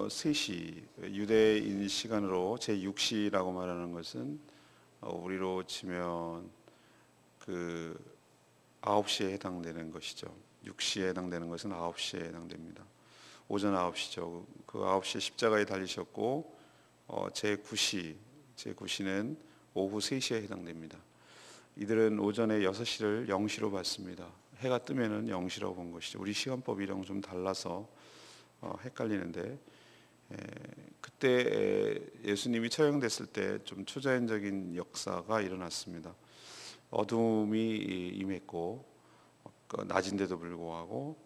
3시 유대인 시간으로 제6시라고 말하는 것은 우리로 치면 그 9시에 해당되는 것이죠. 6시에 해당되는 것은 9시에 해당됩니다. 오전 9시죠. 그 9시에 십자가에 달리셨고 제9시는 오후 3시에 해당됩니다. 이들은 오전에 6시를 0시로 봤습니다. 해가 뜨면은 0시라고 본 것이죠. 우리 시간법이랑 좀 달라서 헷갈리는데, 그때 예수님이 처형됐을 때 좀 초자연적인 역사가 일어났습니다. 어둠이 임했고 낮인데도 불구하고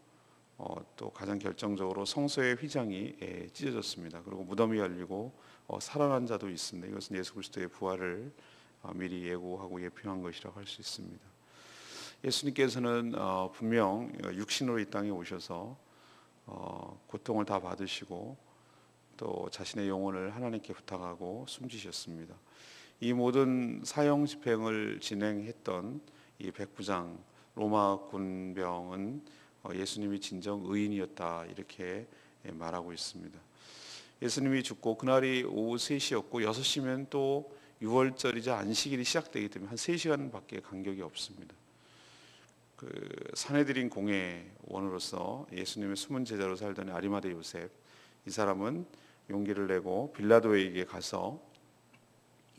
또 가장 결정적으로 성소의 휘장이 찢어졌습니다. 그리고 무덤이 열리고 살아난 자도 있습니다. 이것은 예수 그리스도의 부활을 미리 예고하고 예표한 것이라고 할 수 있습니다. 예수님께서는 분명 육신으로 이 땅에 오셔서 고통을 다 받으시고 또 자신의 영혼을 하나님께 부탁하고 숨지셨습니다. 이 모든 사형 집행을 진행했던 이 백부장 로마 군병은 예수님이 진정 의인이었다 이렇게 말하고 있습니다. 예수님이 죽고 그날이 오후 3시였고 6시면 또 유월절이자 안식일이 시작되기 때문에 한 3시간밖에 간격이 없습니다. 그 산헤드린 공회원으로서 예수님의 숨은 제자로 살던 아리마대 요셉, 이 사람은 용기를 내고 빌라도에게 가서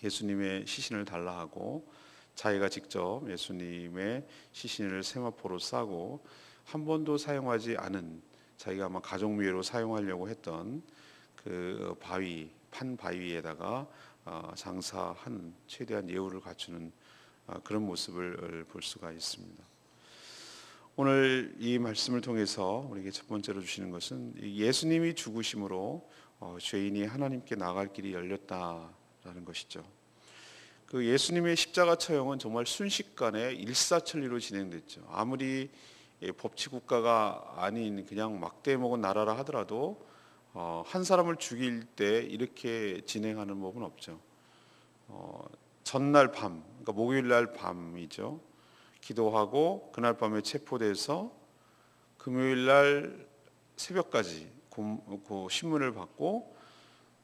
예수님의 시신을 달라 하고 자기가 직접 예수님의 시신을 세마포로 싸고 한 번도 사용하지 않은, 자기가 아마 가족묘로 사용하려고 했던 그 판 바위에다가 장사한 최대한 예우를 갖추는 그런 모습을 볼 수가 있습니다. 오늘 이 말씀을 통해서 우리에게 첫 번째로 주시는 것은 예수님이 죽으심으로 죄인이 하나님께 나갈 길이 열렸다라는 것이죠. 그 예수님의 십자가 처형은 정말 순식간에 일사천리로 진행됐죠. 아무리 법치 국가가 아닌 그냥 막대 먹은 나라라 하더라도 한 사람을 죽일 때 이렇게 진행하는 법은 없죠. 전날 밤, 그러니까 목요일 날 밤이죠. 기도하고 그날 밤에 체포돼서 금요일 날 새벽까지 신문을 받고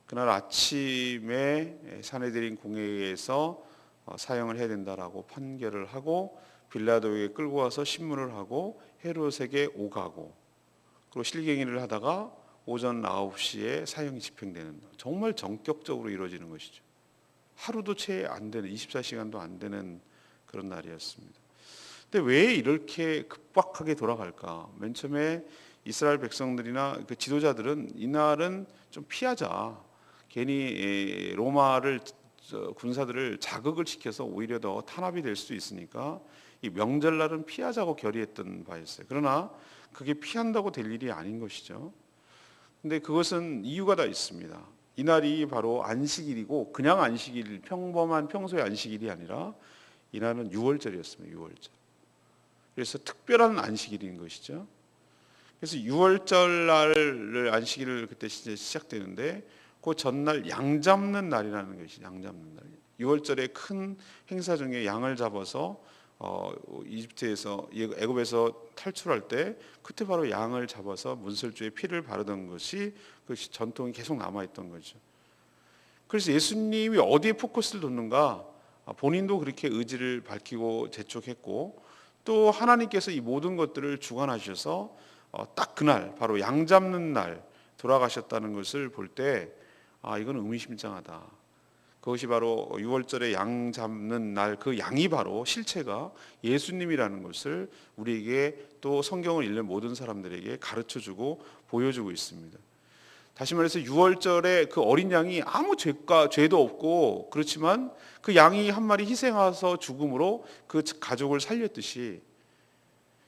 그날 아침에 산헤드린 공회에서 사형을 해야 된다라고 판결을 하고 빌라도에게 끌고 와서 신문을 하고 헤롯에게 오가고 그리고 실갱이를 하다가 오전 9시에 사형이 집행되는, 정말 전격적으로 이루어지는 것이죠. 하루도 채 안 되는, 24시간도 안 되는 그런 날이었습니다. 근데 왜 이렇게 급박하게 돌아갈까? 맨 처음에 이스라엘 백성들이나 그 지도자들은 이날은 좀 피하자, 괜히 로마를 군사들을 자극을 시켜서 오히려 더 탄압이 될 수도 있으니까 이 명절날은 피하자고 결의했던 바였어요. 그러나 그게 피한다고 될 일이 아닌 것이죠. 근데 그것은 이유가 다 있습니다. 이날이 바로 안식일이고 그냥 안식일, 평범한 평소의 안식일이 아니라 이날은 유월절이었습니다. 유월절. 그래서 특별한 안식일인 것이죠. 그래서 유월절 날 안식일을 그때 시작되는데 그 전날 양 잡는 날이라는 것이, 양 잡는 날. 유월절의 큰 행사 중에 양을 잡아서 이집트에서 애굽에서 탈출할 때 그때 바로 양을 잡아서 문설주에 피를 바르던 것이 그 전통이 계속 남아있던 거죠. 그래서 예수님이 어디에 포커스를 뒀는가, 본인도 그렇게 의지를 밝히고 재촉했고 또 하나님께서 이 모든 것들을 주관하셔서 딱 그날 바로 양 잡는 날 돌아가셨다는 것을 볼 때 이건 의미심장하다. 그것이 바로 유월절에 양 잡는 날, 그 양이 바로 실체가 예수님이라는 것을 우리에게 또 성경을 읽는 모든 사람들에게 가르쳐주고 보여주고 있습니다. 다시 말해서 유월절에 그 어린 양이 아무 죄도 없고 그렇지만 그 양이 한 마리 희생해서 죽음으로 그 가족을 살렸듯이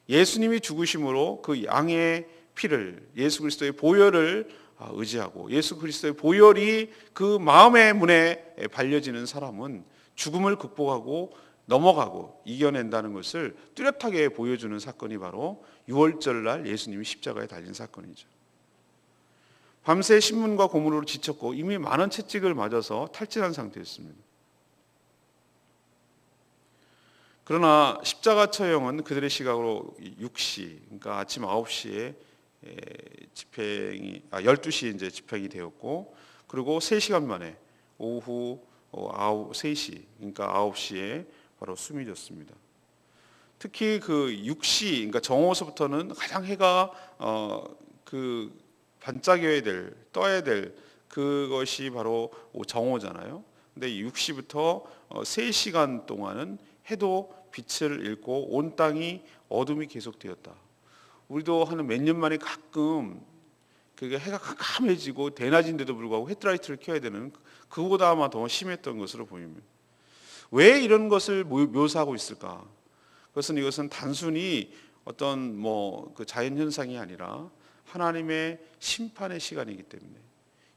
예수님이 죽으심으로 그 양의 피를, 예수 그리스도의 보혈을 의지하고 예수 그리스도의 보혈이 그 마음의 문에 발려지는 사람은 죽음을 극복하고 넘어가고 이겨낸다는 것을 뚜렷하게 보여주는 사건이 바로 유월절날 예수님이 십자가에 달린 사건이죠. 밤새 신문과 고문으로 지쳤고 이미 많은 채찍을 맞아서 탈진한 상태였습니다. 그러나 십자가 처형은 그들의 시각으로 6시, 그러니까 아침 9시에 집행이 12시에 이제 집행이 되었고, 그리고 3시간 만에 오후 3시, 그러니까 9시에 바로 숨이 졌습니다. 특히 그 6시, 그러니까 정오서부터는 가장 해가 그 반짝여야 될, 떠야 될 그것이 바로 정오잖아요. 근데 6시부터 3시간 동안은 해도 빛을 잃고 온 땅이 어둠이 계속되었다. 우리도 한 몇 년 만에 가끔 그게 해가 깜깜해지고 대낮인데도 불구하고 헤드라이트를 켜야 되는, 그거보다 아마 더 심했던 것으로 보입니다. 왜 이런 것을 묘사하고 있을까? 이것은 단순히 어떤 그 자연 현상이 아니라 하나님의 심판의 시간이기 때문에,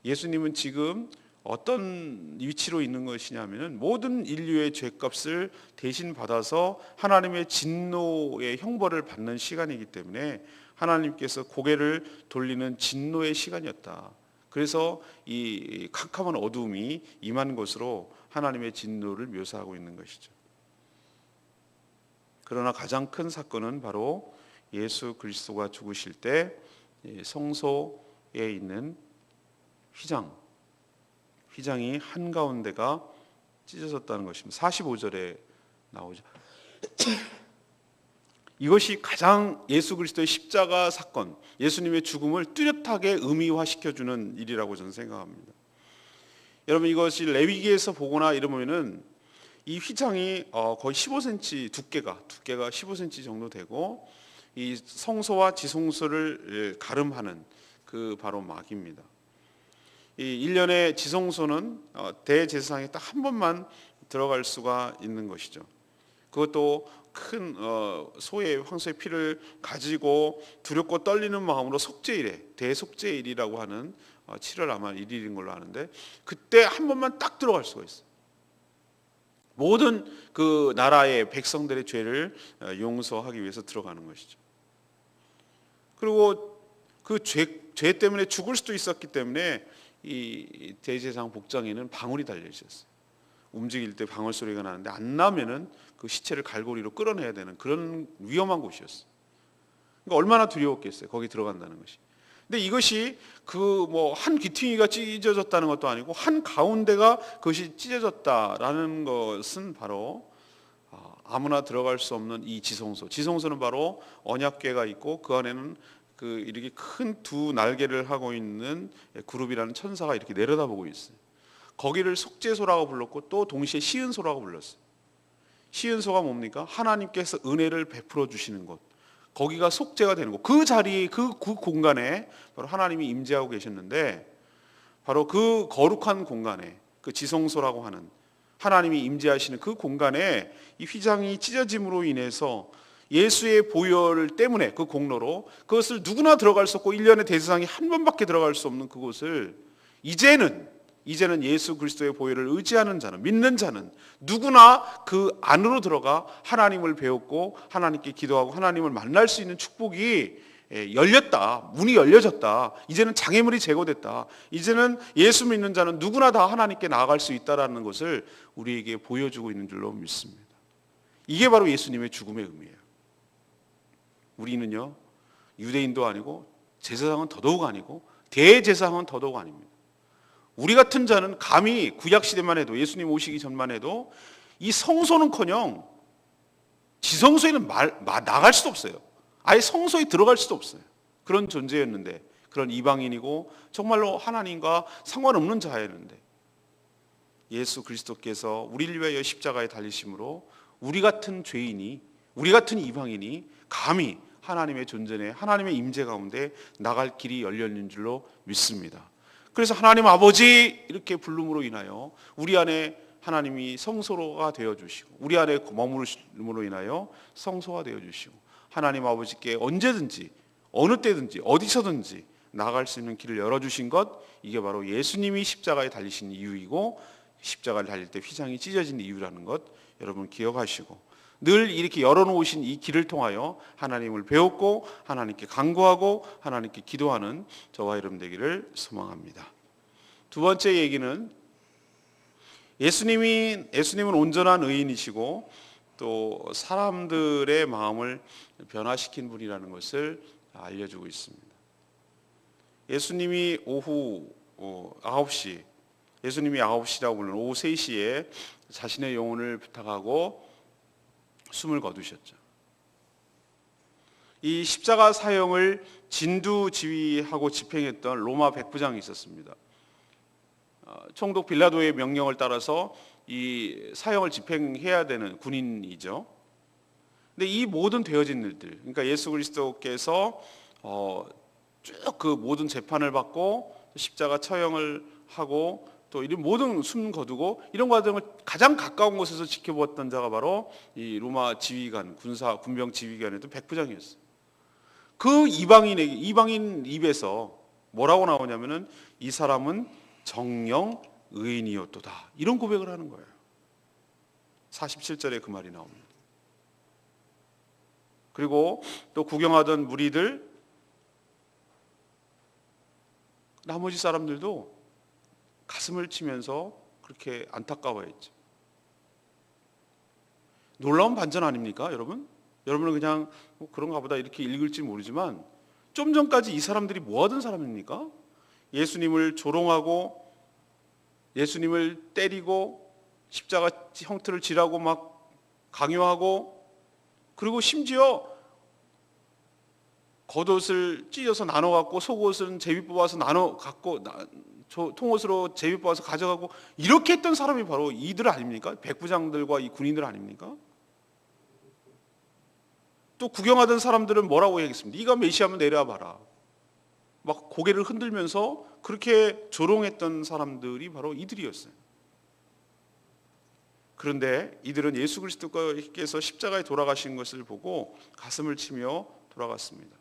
예수님은 지금 어떤 위치로 있는 것이냐면은 모든 인류의 죄값을 대신 받아서 하나님의 진노의 형벌을 받는 시간이기 때문에 하나님께서 고개를 돌리는 진노의 시간이었다. 그래서 이 캄캄한 어둠이 임한 것으로 하나님의 진노를 묘사하고 있는 것이죠. 그러나 가장 큰 사건은 바로 예수 그리스도가 죽으실 때 성소에 있는 휘장이 한가운데가 찢어졌다는 것입니다. 45절에 나오죠. 이것이 가장 예수 그리스도의 십자가 사건, 예수님의 죽음을 뚜렷하게 의미화시켜주는 일이라고 저는 생각합니다. 여러분, 이것이 레위기에서 보거나 이러면은 이 휘장이 거의 15cm 두께가 15cm 정도 되고, 이 성소와 지성소를 가름하는 그 바로 막입니다. 이 1년의 지성소는 대제사장이 딱 한 번만 들어갈 수가 있는 것이죠. 그것도 큰 소의 황소의 피를 가지고 두렵고 떨리는 마음으로 속죄일에, 대속죄일이라고 하는 7월 아마 1일인 걸로 아는데, 그때 한 번만 딱 들어갈 수가 있어요. 모든 그 나라의 백성들의 죄를 용서하기 위해서 들어가는 것이죠. 그리고 그 죄 때문에 죽을 수도 있었기 때문에 이 대제사장 복장에는 방울이 달려 있었어요. 움직일 때 방울 소리가 나는데 안 나면은 그 시체를 갈고리로 끌어내야 되는 그런 위험한 곳이었어요. 그러니까 얼마나 두려웠겠어요, 거기 들어간다는 것이. 근데 이것이 한 귀퉁이가 찢어졌다는 것도 아니고 한 가운데가 그것이 찢어졌다라는 것은 바로 아무나 들어갈 수 없는 이 지성소. 지성소는 바로 언약궤가 있고 그 안에는 이렇게 큰 두 날개를 하고 있는 그룹이라는 천사가 이렇게 내려다보고 있어요. 거기를 속죄소라고 불렀고 또 동시에 시은소라고 불렀어요. 시은소가 뭡니까? 하나님께서 은혜를 베풀어 주시는 곳. 거기가 속죄가 되는 곳. 그 자리에 그 공간에 바로 하나님이 임재하고 계셨는데, 바로 그 거룩한 공간에, 그 지성소라고 하는 하나님이 임재하시는 그 공간에 이 휘장이 찢어짐으로 인해서 예수의 보혈 때문에, 그 공로로 그것을 누구나 들어갈 수 없고 1년에 대제사장이 한 번밖에 들어갈 수 없는 그곳을 이제는 예수 그리스도의 보혈을 의지하는 자는, 믿는 자는 누구나 그 안으로 들어가 하나님을 배웠고 하나님께 기도하고 하나님을 만날 수 있는 축복이 열렸다. 문이 열려졌다. 이제는 장애물이 제거됐다. 이제는 예수 믿는 자는 누구나 다 하나님께 나아갈 수 있다라는 것을 우리에게 보여주고 있는 줄로 믿습니다. 이게 바로 예수님의 죽음의 의미예요. 우리는요, 유대인도 아니고 제사장은 더더욱 아니고 대제사장은 더더욱 아닙니다. 우리 같은 자는 감히 구약시대만 해도, 예수님 오시기 전만 해도 이 성소는커녕 지성소에는 나갈 수도 없어요. 아예 성소에 들어갈 수도 없어요. 그런 존재였는데, 그런 이방인이고 정말로 하나님과 상관없는 자였는데, 예수 그리스도께서 우리를 위하여 십자가에 달리심으로 우리 같은 죄인이, 우리 같은 이방인이 감히 하나님의 존전에, 하나님의 임재 가운데 나갈 길이 열렸는 줄로 믿습니다. 그래서 하나님 아버지 이렇게 부름으로 인하여 우리 안에 하나님이 성소가 되어주시고, 우리 안에 머무르심으로 인하여 성소가 되어주시고, 하나님 아버지께 언제든지 어느 때든지 어디서든지 나갈 수 있는 길을 열어주신 것, 이게 바로 예수님이 십자가에 달리신 이유이고 십자가를 달릴 때 휘장이 찢어진 이유라는 것 여러분 기억하시고, 늘 이렇게 열어놓으신 이 길을 통하여 하나님을 배웠고 하나님께 간구하고 하나님께 기도하는 저와 여러분 되기를 소망합니다. 두 번째 얘기는, 예수님은 온전한 의인이시고 또 사람들의 마음을 변화시킨 분이라는 것을 알려주고 있습니다. 예수님이 오후 9시, 예수님이 9시라고 부르는 오후 3시에 자신의 영혼을 부탁하고 숨을 거두셨죠. 이 십자가 사형을 진두지휘하고 집행했던 로마 백부장이 있었습니다. 총독 빌라도의 명령을 따라서 이 사형을 집행해야 되는 군인이죠. 근데 이 모든 되어진 일들, 그러니까 예수 그리스도께서 쭉 그 모든 재판을 받고 십자가 처형을 하고 또 이런 모든 숨 거두고 이런 과정을 가장 가까운 곳에서 지켜보았던 자가 바로 이 로마 지휘관, 군병 지휘관이었던 백부장이었어요. 그 이방인 입에서 뭐라고 나오냐면은 이 사람은 정령 의인이었도다, 이런 고백을 하는 거예요. 47절에 그 말이 나옵니다. 그리고 또 구경하던 무리들, 나머지 사람들도 가슴을 치면서 그렇게 안타까워했죠. 놀라운 반전 아닙니까, 여러분? 여러분은 그냥 그런가 보다 이렇게 읽을지 모르지만 좀 전까지 이 사람들이 뭐 하던 사람입니까? 예수님을 조롱하고 예수님을 때리고 십자가 형틀을 지라고 막 강요하고, 그리고 심지어 겉옷을 찢어서 나눠 갖고 속옷은 제비 뽑아서 나눠 갖고 통옷으로 제비 뽑아서 가져가고, 이렇게 했던 사람이 바로 이들 아닙니까? 백부장들과 이 군인들 아닙니까? 또 구경하던 사람들은 뭐라고 얘기했습니까? 네가 메시아면 내려와 봐라. 막 고개를 흔들면서 그렇게 조롱했던 사람들이 바로 이들이었어요. 그런데 이들은 예수 그리스도께서 십자가에 돌아가신 것을 보고 가슴을 치며 돌아갔습니다.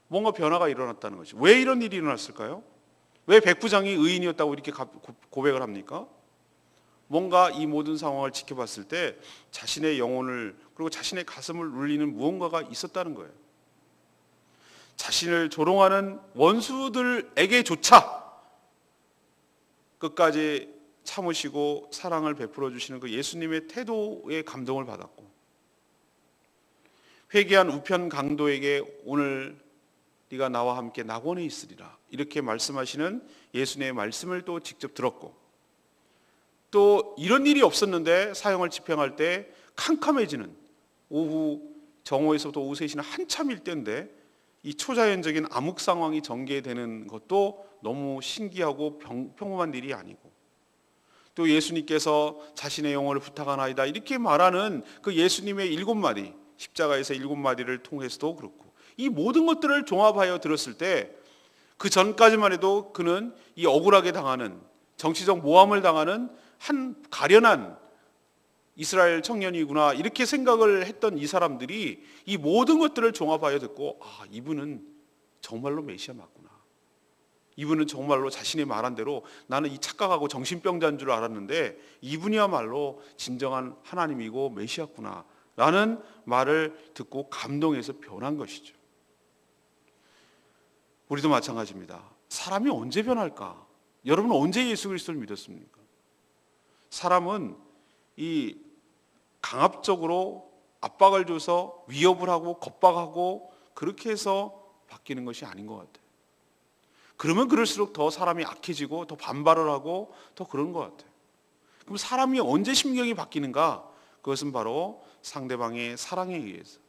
뭔가 변화가 일어났다는 거죠. 왜 이런 일이 일어났을까요? 왜 백부장이 의인이었다고 이렇게 고백을 합니까? 뭔가 이 모든 상황을 지켜봤을 때 자신의 영혼을, 그리고 자신의 가슴을 울리는 무언가가 있었다는 거예요. 자신을 조롱하는 원수들에게조차 끝까지 참으시고 사랑을 베풀어 주시는 그 예수님의 태도에 감동을 받았고, 회개한 우편 강도에게 오늘 네가 나와 함께 낙원에 있으리라, 이렇게 말씀하시는 예수님의 말씀을 또 직접 들었고, 또 이런 일이 없었는데 사형을 집행할 때 캄캄해지는 오후, 정오에서부터 오후 3시는 한참일 때인데 이 초자연적인 암흑 상황이 전개되는 것도 너무 신기하고 평범한 일이 아니고, 또 예수님께서 자신의 영혼을 부탁하나이다 이렇게 말하는 그 예수님의 7마디, 십자가에서 7마디를 통해서도 그렇고, 이 모든 것들을 종합하여 들었을 때 그 전까지만 해도 그는 이 억울하게 당하는, 정치적 모함을 당하는 한 가련한 이스라엘 청년이구나 이렇게 생각을 했던 이 사람들이 이 모든 것들을 종합하여 듣고, 아, 이분은 정말로 메시아 맞구나, 이분은 정말로 자신이 말한 대로 나는 이 착각하고 정신병자인 줄 알았는데 이분이야말로 진정한 하나님이고 메시아구나 라는 말을 듣고 감동해서 변한 것이죠. 우리도 마찬가지입니다. 사람이 언제 변할까? 여러분은 언제 예수 그리스도를 믿었습니까? 사람은 이 강압적으로 압박을 줘서 위협을 하고 겁박하고 그렇게 해서 바뀌는 것이 아닌 것 같아요. 그러면 그럴수록 더 사람이 악해지고 더 반발을 하고 더 그런 것 같아요. 그럼 사람이 언제 심경이 바뀌는가? 그것은 바로 상대방의 사랑에 의해서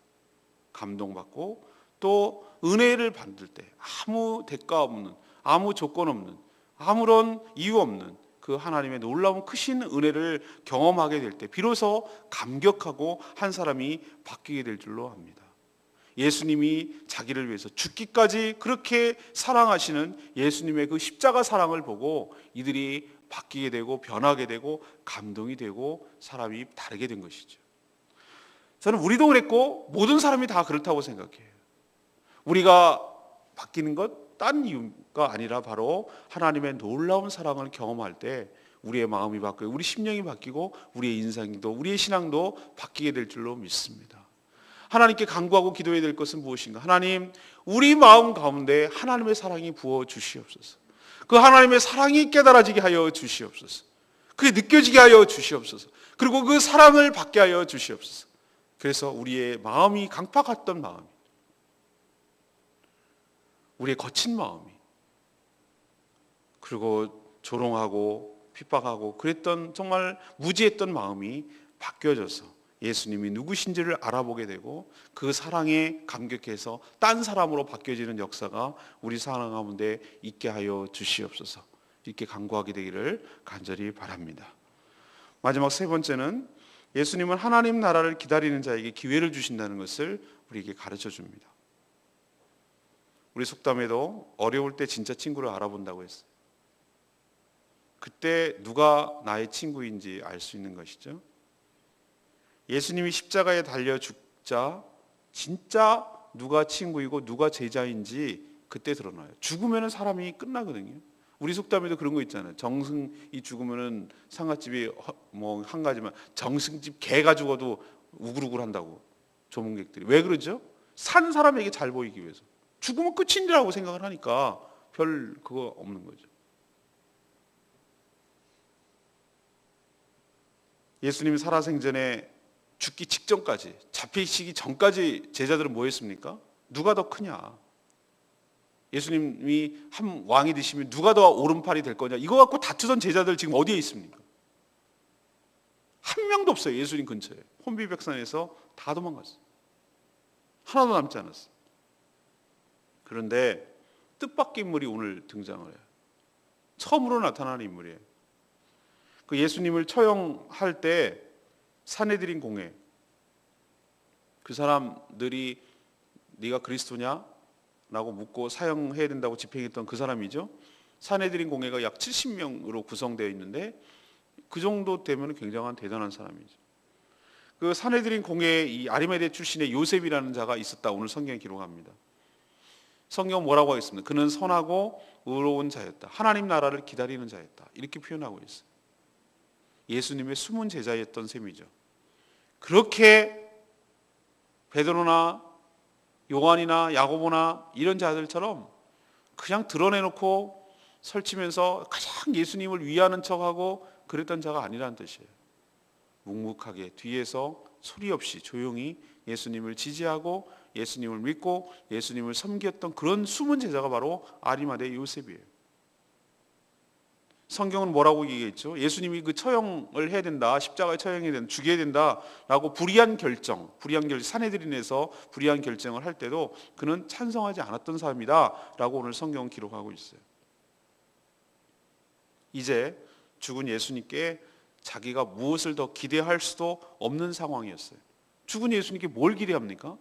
감동받고 또 은혜를 받을 때, 아무 대가 없는, 아무 조건 없는, 아무런 이유 없는 그 하나님의 놀라운 크신 은혜를 경험하게 될 때 비로소 감격하고 한 사람이 바뀌게 될 줄로 압니다. 예수님이 자기를 위해서 죽기까지 그렇게 사랑하시는 예수님의 그 십자가 사랑을 보고 이들이 바뀌게 되고 변하게 되고 감동이 되고 사람이 다르게 된 것이죠. 저는 우리도 그랬고 모든 사람이 다 그렇다고 생각해요. 우리가 바뀌는 것 딴 이유가 아니라 바로 하나님의 놀라운 사랑을 경험할 때 우리의 마음이 바뀌고 우리 심령이 바뀌고 우리의 인생도 우리의 신앙도 바뀌게 될 줄로 믿습니다. 하나님께 간구하고 기도해야 될 것은 무엇인가? 하나님, 우리 마음 가운데 하나님의 사랑이 부어 주시옵소서. 그 하나님의 사랑이 깨달아지게 하여 주시옵소서. 그게 느껴지게 하여 주시옵소서. 그리고 그 사랑을 받게 하여 주시옵소서. 그래서 우리의 마음이 강팍했던 마음이, 우리의 거친 마음이 그리고 조롱하고 핍박하고 그랬던 정말 무지했던 마음이 바뀌어져서 예수님이 누구신지를 알아보게 되고 그 사랑에 감격해서 딴 사람으로 바뀌어지는 역사가 우리 사랑 가운데 있게 하여 주시옵소서. 이렇게 간구하게 되기를 간절히 바랍니다. 마지막 세 번째는 예수님은 하나님 나라를 기다리는 자에게 기회를 주신다는 것을 우리에게 가르쳐 줍니다. 우리 속담에도 어려울 때 진짜 친구를 알아본다고 했어요. 그때 누가 나의 친구인지 알 수 있는 것이죠. 예수님이 십자가에 달려 죽자 진짜 누가 친구이고 누가 제자인지 그때 드러나요. 죽으면 사람이 끝나거든요. 우리 속담에도 그런 거 있잖아요. 정승이 죽으면 상갓집이 뭐 한 가지만 정승집 개가 죽어도 우글우글 한다고 조문객들이. 왜 그러죠? 산 사람에게 잘 보이기 위해서. 죽으면 끝인이라고 생각을 하니까 별 그거 없는 거죠. 예수님이 살아생전에 죽기 직전까지, 잡히시기 전까지 제자들은 뭐 했습니까? 누가 더 크냐? 예수님이 한 왕이 되시면 누가 더 오른팔이 될 거냐? 이거 갖고 다투던 제자들 지금 어디에 있습니까? 한 명도 없어요. 예수님 근처에. 혼비백산에서 다 도망갔어요. 하나도 남지 않았어요. 그런데 뜻밖의 인물이 오늘 등장을 해요. 처음으로 나타나는 인물이에요. 그 예수님을 처형할 때 산헤드린 공회, 그 사람들이 네가 그리스도냐? 라고 묻고 사형해야 된다고 집행했던 그 사람이죠. 산헤드린 공회가 약 70명으로 구성되어 있는데 그 정도 되면 굉장한 대단한 사람이죠. 그 산헤드린 공회에 이 아리마대 출신의 요셉이라는 자가 있었다. 오늘 성경에 기록합니다. 성경은 뭐라고 하겠습니까? 그는 선하고 의로운 자였다. 하나님 나라를 기다리는 자였다. 이렇게 표현하고 있어요. 예수님의 숨은 제자였던 셈이죠. 그렇게 베드로나 요한이나 야고보나 이런 자들처럼 그냥 드러내놓고 설치면서 가장 예수님을 위하는 척하고 그랬던 자가 아니라는 뜻이에요. 묵묵하게 뒤에서 소리 없이 조용히 예수님을 지지하고 예수님을 믿고 예수님을 섬겼던 그런 숨은 제자가 바로 아리마대 요셉이에요. 성경은 뭐라고 얘기했죠? 예수님이 그 처형을 해야 된다, 십자가에 처형해야 된다, 죽여야 된다라고 불의한 결정, 산헤드린에서 불의한 결정을 할 때도 그는 찬성하지 않았던 사람이다라고 오늘 성경은 기록하고 있어요. 이제 죽은 예수님께 자기가 무엇을 더 기대할 수도 없는 상황이었어요. 죽은 예수님께 뭘 기대합니까?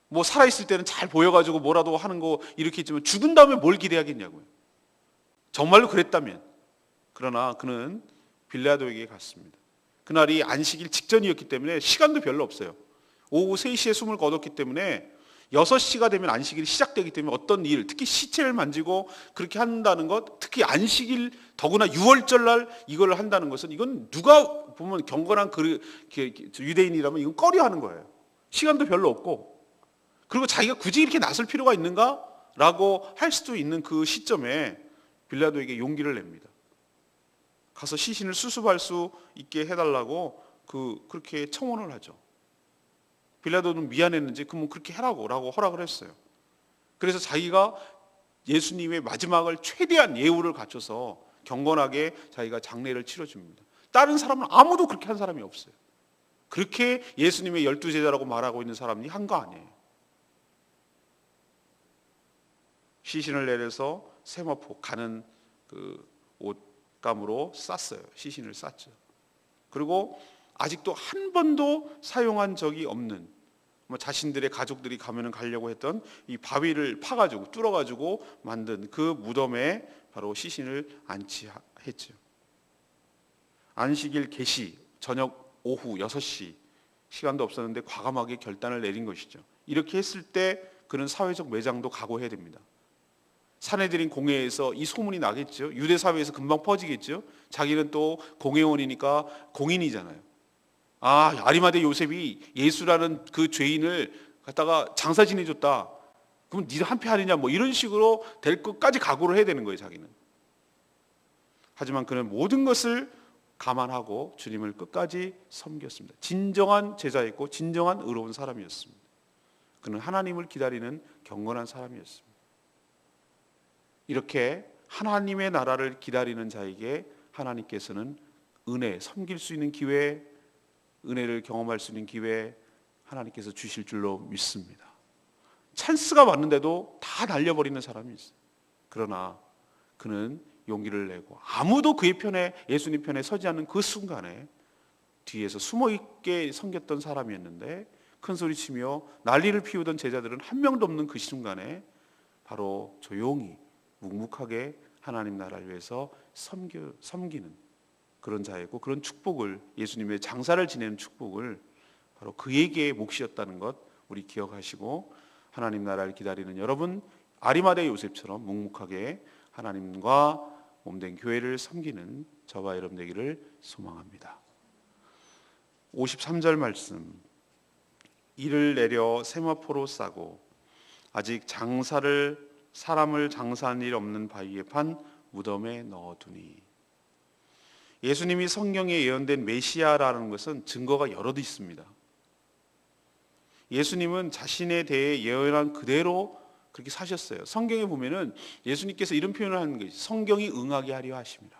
뭐 살아있을 때는 잘 보여가지고 뭐라도 하는 거 이렇게 있지만 죽은 다음에 뭘 기대하겠냐고요. 정말로 그랬다면. 그러나 그는 빌라도에게 갔습니다. 그날이 안식일 직전이었기 때문에 시간도 별로 없어요. 오후 3시에 숨을 거뒀기 때문에 6시가 되면 안식일이 시작되기 때문에 어떤 일, 특히 시체를 만지고 그렇게 한다는 것, 특히 안식일 더구나 6월절 날 이걸 한다는 것은 이건 누가 보면 경건한 유대인이라면 이건 꺼려하는 거예요. 시간도 별로 없고 그리고 자기가 굳이 이렇게 나설 필요가 있는가? 라고 할 수도 있는 그 시점에 빌라도에게 용기를 냅니다. 가서 시신을 수습할 수 있게 해달라고 그렇게 청원을 하죠. 빌라도는 미안했는지 그러면 그렇게 해라고 허락을 했어요. 그래서 자기가 예수님의 마지막을 최대한 예우를 갖춰서 경건하게 자기가 장례를 치러줍니다. 다른 사람은 아무도 그렇게 한 사람이 없어요. 그렇게 예수님의 12제자라고 말하고 있는 사람이 한 거 아니에요. 시신을 내려서 세마포 가는 그 옷감으로 쌌어요. 시신을 쌌죠. 그리고 아직도 한 번도 사용한 적이 없는 자신들의 가족들이 가면은 가려고 했던 이 바위를 파가지고 뚫어가지고 만든 그 무덤에 바로 시신을 안치했죠. 안식일 개시 저녁 오후 6시 시간도 없었는데 과감하게 결단을 내린 것이죠. 이렇게 했을 때 그는 사회적 매장도 각오해야 됩니다. 산헤드린 공회에서 이 소문이 나겠죠. 유대 사회에서 금방 퍼지겠죠. 자기는 또 공회원이니까 공인이잖아요. 아리마대 요셉이 예수라는 그 죄인을 갖다가 장사 지내줬다. 그럼 니도 한패 하느냐 뭐 이런 식으로 될 것까지 각오를 해야 되는 거예요. 자기는. 하지만 그는 모든 것을 감안하고 주님을 끝까지 섬겼습니다. 진정한 제자였고 진정한 의로운 사람이었습니다. 그는 하나님을 기다리는 경건한 사람이었습니다. 이렇게 하나님의 나라를 기다리는 자에게 하나님께서는 은혜, 섬길 수 있는 기회, 은혜를 경험할 수 있는 기회 하나님께서 주실 줄로 믿습니다. 찬스가 왔는데도 다 날려버리는 사람이 있어요. 그러나 그는 용기를 내고 아무도 그의 편에, 예수님 편에 서지 않는 그 순간에 뒤에서 숨어있게 섬겼던 사람이었는데 큰 소리치며 난리를 피우던 제자들은 한 명도 없는 그 순간에 바로 조용히 묵묵하게 하나님 나라를 위해서 섬기는 그런 자였고, 그런 축복을, 예수님의 장사를 지내는 축복을 바로 그에게 몫이었다는 것 우리 기억하시고, 하나님 나라를 기다리는 여러분, 아리마대 요셉처럼 묵묵하게 하나님과 몸된 교회를 섬기는 저와 여러분 되기를 소망합니다. 53절 말씀, 이를 내려 세마포로 싸고 아직 사람을 장사한 일 없는 바위에 판 무덤에 넣어두니. 예수님이 성경에 예언된 메시아라는 것은 증거가 여럿 있습니다. 예수님은 자신에 대해 예언한 그대로 그렇게 사셨어요. 성경에 보면은 예수님께서 이런 표현을 하는 것이 성경이 응하게 하려 하십니다.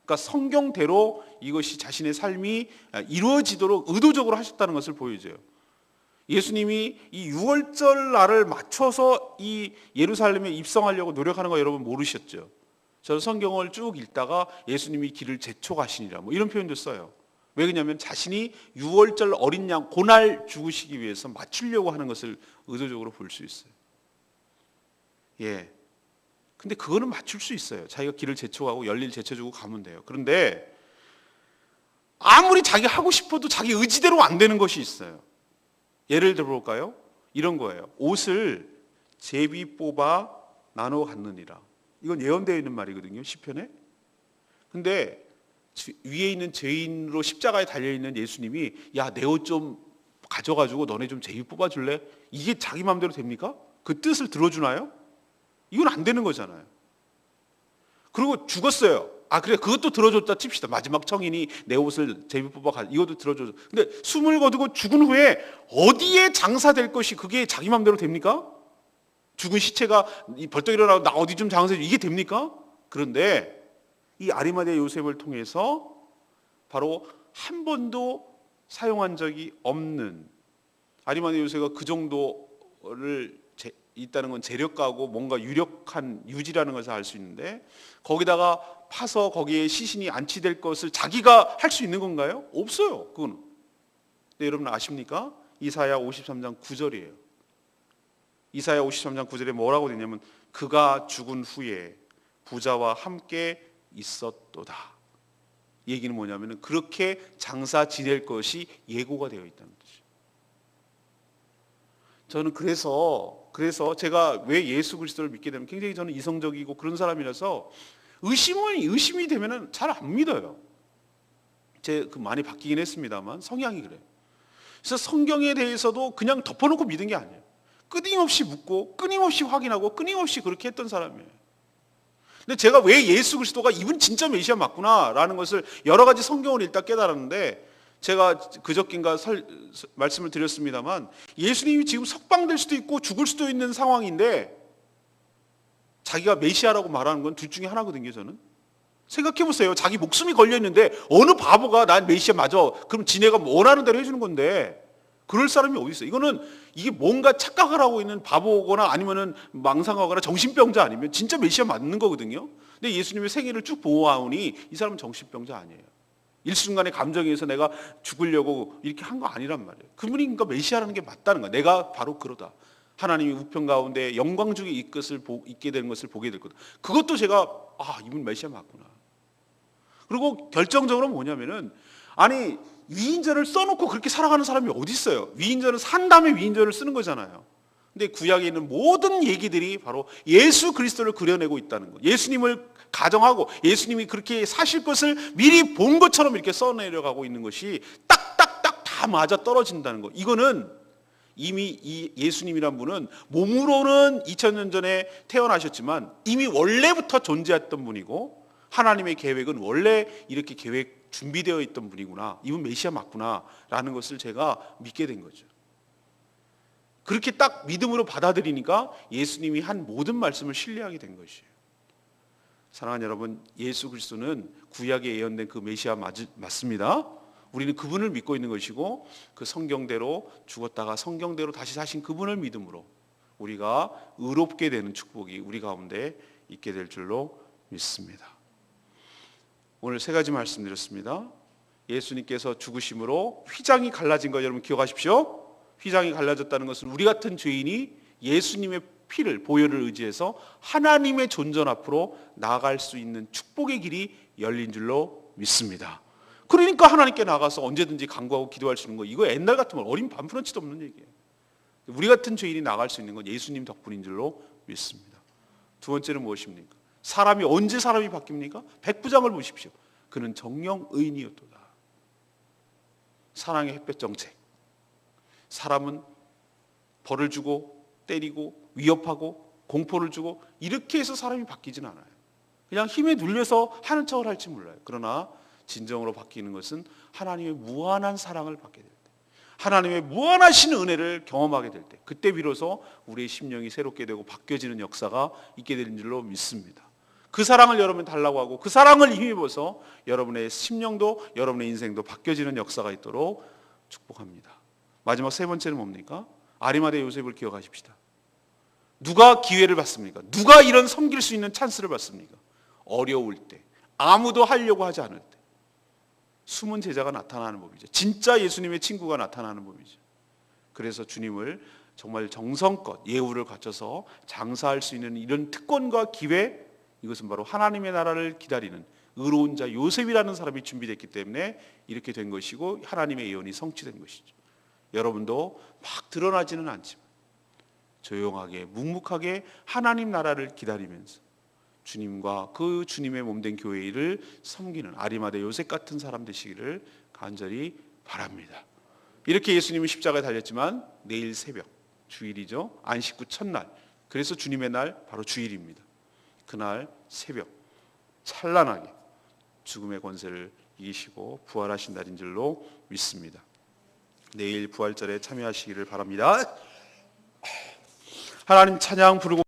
그러니까 성경대로 이것이 자신의 삶이 이루어지도록 의도적으로 하셨다는 것을 보여줘요. 예수님이 이 6월절 날을 맞춰서 이 예루살렘에 입성하려고 노력하는 거 여러분 모르셨죠? 저는 성경을 쭉 읽다가 예수님이 길을 재촉하시니라 뭐 이런 표현도 써요. 왜 그러냐면 자신이 6월절 어린 양 그날 죽으시기 위해서 맞추려고 하는 것을 의도적으로 볼 수 있어요. 예. 근데 그거는 맞출 수 있어요. 자기가 길을 재촉하고 열일 제쳐주고 가면 돼요. 그런데 아무리 자기가 하고 싶어도 자기 의지대로 안 되는 것이 있어요. 예를 들어볼까요? 이런 거예요. 옷을 제비 뽑아 나눠 갖느니라. 이건 예언되어 있는 말이거든요, 시편에. 근데 위에 있는 죄인으로 십자가에 달려있는 예수님이 야, 내 옷 좀 가져가지고 너네 좀 제비 뽑아줄래? 이게 자기 마음대로 됩니까? 그 뜻을 들어주나요? 이건 안 되는 거잖아요. 그리고 죽었어요. 아, 그래, 그것도 들어줬다 칩시다. 마지막 청인이 내 옷을 제비 뽑아 가, 이것도 들어줘. 근데 숨을 거두고 죽은 후에 어디에 장사될 것이 그게 자기 마음대로 됩니까? 죽은 시체가 벌떡 일어나고 나 어디 좀 장사해, 이게 됩니까? 그런데 이 아리마대 요셉을 통해서 바로 한 번도 사용한 적이 없는, 아리마대 요셉가 그 정도를 있다는 건 재력가고 뭔가 유력한 유지라는 것을 알 수 있는데, 거기다가 파서 거기에 시신이 안치될 것을 자기가 할 수 있는 건가요? 없어요. 그거는. 근데 여러분 아십니까? 이사야 53장 9절이에요. 이사야 53장 9절에 뭐라고 되냐면 그가 죽은 후에 부자와 함께 있었도다. 이 얘기는 뭐냐면 그렇게 장사 지낼 것이 예고가 되어 있다는 뜻이에요. 저는 그래서 제가 왜 예수 그리스도를 믿게 되면 굉장히 저는 이성적이고 그런 사람이라서 의심이 되면은 잘 안 믿어요. 그 많이 바뀌긴 했습니다만 성향이 그래요. 그래서 성경에 대해서도 그냥 덮어놓고 믿은 게 아니에요. 끊임없이 묻고 끊임없이 확인하고 끊임없이 그렇게 했던 사람이에요. 근데 제가 왜 예수 그리스도가 이분 진짜 메시아 맞구나라는 것을 여러 가지 성경을 읽다 깨달았는데, 제가 그저께인가 말씀을 드렸습니다만 예수님이 지금 석방될 수도 있고 죽을 수도 있는 상황인데 자기가 메시아라고 말하는 건 둘 중에 하나거든요. 저는 생각해보세요. 자기 목숨이 걸려있는데 어느 바보가 난 메시아 맞아, 그럼 지네가 원하는 대로 해주는 건데 그럴 사람이 어디 있어요? 이게 뭔가 착각을 하고 있는 바보거나 아니면은 망상하거나 정신병자 아니면 진짜 메시아 맞는 거거든요. 근데 예수님의 생애를 쭉 보아오니 이 사람은 정신병자 아니에요. 일순간의 감정에 의해서 내가 죽으려고 이렇게 한 거 아니란 말이에요. 그분이 그러니까 메시아라는 게 맞다는 거야. 내가 바로 그러다. 하나님이 우편 가운데 영광 중에 있게 되는 것을 보게 될 거다. 그것도 제가 이분 메시아 맞구나. 그리고 결정적으로 뭐냐면은 아니 위인전을 써놓고 그렇게 살아가는 사람이 어디 있어요? 위인전을 산 다음에 위인전을 쓰는 거잖아요. 근데 구약에 있는 모든 얘기들이 바로 예수 그리스도를 그려내고 있다는 거. 예수님을 가정하고 예수님이 그렇게 사실 것을 미리 본 것처럼 이렇게 써내려가고 있는 것이 딱딱딱 다 맞아 떨어진다는 거. 이거는 이미 이 예수님이란 분은 몸으로는 2000년 전에 태어나셨지만 이미 원래부터 존재했던 분이고 하나님의 계획은 원래 이렇게 준비되어 있던 분이구나. 이분 메시아 맞구나 라는 것을 제가 믿게 된 거죠. 그렇게 딱 믿음으로 받아들이니까 예수님이 한 모든 말씀을 신뢰하게 된 것이에요. 사랑하는 여러분, 예수 그리스도는 구약에 예언된 그 메시아 맞습니다. 우리는 그분을 믿고 있는 것이고 그 성경대로 죽었다가 성경대로 다시 사신 그분을 믿음으로 우리가 의롭게 되는 축복이 우리 가운데 있게 될 줄로 믿습니다. 오늘 세 가지 말씀드렸습니다. 예수님께서 죽으심으로 휘장이 갈라진 거 여러분 기억하십시오. 휘장이 갈라졌다는 것은 우리 같은 죄인이 예수님의 피를 보혈을 의지해서 하나님의 존전 앞으로 나아갈 수 있는 축복의 길이 열린 줄로 믿습니다. 그러니까 하나님께 나가서 언제든지 간구하고 기도할 수 있는 거, 이거 옛날 같으면 어린 반푼어치도 없는 얘기예요. 우리 같은 죄인이 나갈 수 있는 건 예수님 덕분인 줄로 믿습니다. 두 번째는 무엇입니까? 사람이 언제 사람이 바뀝니까? 백부장을 보십시오. 그는 정령 의인이었도다. 사랑의 햇볕 정책. 사람은 벌을 주고 때리고 위협하고 공포를 주고 이렇게 해서 사람이 바뀌진 않아요. 그냥 힘에 눌려서 하는 척을 할지 몰라요. 그러나 진정으로 바뀌는 것은 하나님의 무한한 사랑을 받게 될 때, 하나님의 무한하신 은혜를 경험하게 될 때, 그때 비로소 우리의 심령이 새롭게 되고 바뀌어지는 역사가 있게 되는 줄로 믿습니다. 그 사랑을 여러분 달라고 하고 그 사랑을 힘입어서 여러분의 심령도 여러분의 인생도 바뀌어지는 역사가 있도록 축복합니다. 마지막 세 번째는 뭡니까? 아리마대 요셉을 기억하십시다. 누가 기회를 받습니까? 누가 이런 섬길 수 있는 찬스를 받습니까? 어려울 때, 아무도 하려고 하지 않을 때 숨은 제자가 나타나는 법이죠. 진짜 예수님의 친구가 나타나는 법이죠. 그래서 주님을 정말 정성껏 예우를 갖춰서 장사할 수 있는 이런 특권과 기회, 이것은 바로 하나님의 나라를 기다리는 의로운 자 요셉이라는 사람이 준비됐기 때문에 이렇게 된 것이고 하나님의 예언이 성취된 것이죠. 여러분도 막 드러나지는 않지만 조용하게 묵묵하게 하나님 나라를 기다리면서 주님과 그 주님의 몸된 교회를 섬기는 아리마대 요셉 같은 사람 되시기를 간절히 바랍니다. 이렇게 예수님은 십자가에 달렸지만 내일 새벽, 주일이죠. 안식구 첫날, 그래서 주님의 날 바로 주일입니다. 그날 새벽 찬란하게 죽음의 권세를 이기시고 부활하신 날인 줄로 믿습니다. 내일 부활절에 참여하시기를 바랍니다. 하나님 찬양 부르고